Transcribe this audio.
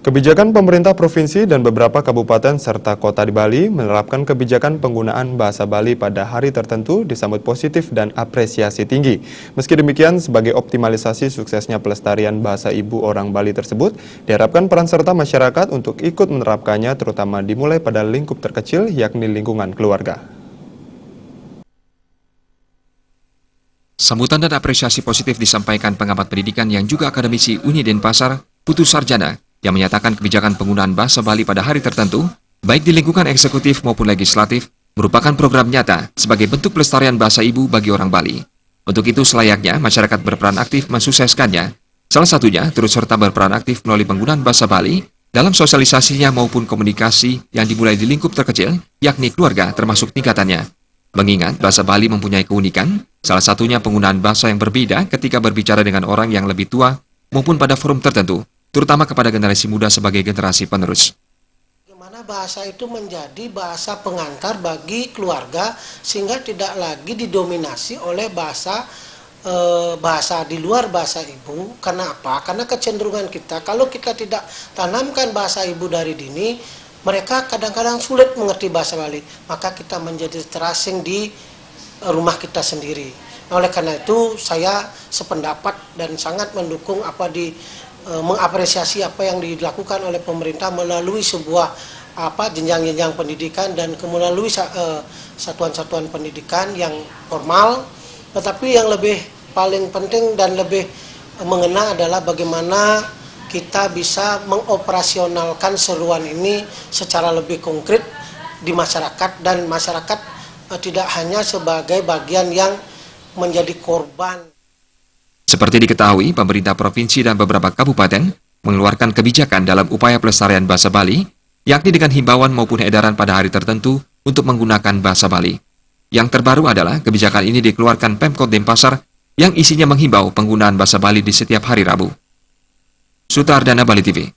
Kebijakan pemerintah provinsi dan beberapa kabupaten serta kota di Bali menerapkan kebijakan penggunaan bahasa Bali pada hari tertentu disambut positif dan apresiasi tinggi. Meski demikian, sebagai optimalisasi suksesnya pelestarian bahasa ibu orang Bali tersebut, diharapkan peran serta masyarakat untuk ikut menerapkannya terutama dimulai pada lingkup terkecil yakni lingkungan keluarga. Sambutan dan apresiasi positif disampaikan pengamat pendidikan yang juga akademisi Uni Denpasar, Putu Sarjana, yang menyatakan kebijakan penggunaan bahasa Bali pada hari tertentu, baik di lingkungan eksekutif maupun legislatif, merupakan program nyata sebagai bentuk pelestarian bahasa ibu bagi orang Bali. Untuk itu selayaknya masyarakat berperan aktif mensukseskannya, salah satunya turut serta berperan aktif melalui penggunaan bahasa Bali dalam sosialisasinya maupun komunikasi yang dimulai di lingkup terkecil, yakni keluarga termasuk tingkatannya. Mengingat bahasa Bali mempunyai keunikan, salah satunya penggunaan bahasa yang berbeda ketika berbicara dengan orang yang lebih tua maupun pada forum tertentu, terutama kepada generasi muda sebagai generasi penerus. Bagaimana bahasa itu menjadi bahasa pengantar bagi keluarga sehingga tidak lagi didominasi oleh bahasa di luar bahasa ibu. Karena apa? Karena kecenderungan kita, kalau kita tidak tanamkan bahasa ibu dari dini, mereka kadang-kadang sulit mengerti bahasa Bali. Maka kita menjadi terasing di rumah kita sendiri. Oleh karena itu, saya sependapat dan sangat mendukung mengapresiasi apa yang dilakukan oleh pemerintah melalui sebuah jenjang-jenjang pendidikan dan melalui satuan-satuan pendidikan yang formal, tetapi yang paling penting dan lebih mengena adalah bagaimana kita bisa mengoperasionalkan seruan ini secara lebih konkret di masyarakat dan masyarakat tidak hanya sebagai bagian yang menjadi korban. Seperti diketahui, pemerintah provinsi dan beberapa kabupaten mengeluarkan kebijakan dalam upaya pelestarian bahasa Bali, yakni dengan himbauan maupun edaran pada hari tertentu untuk menggunakan bahasa Bali. Yang terbaru adalah kebijakan ini dikeluarkan Pemkot Denpasar yang isinya menghimbau penggunaan bahasa Bali di setiap hari Rabu. Sutardana Bali TV.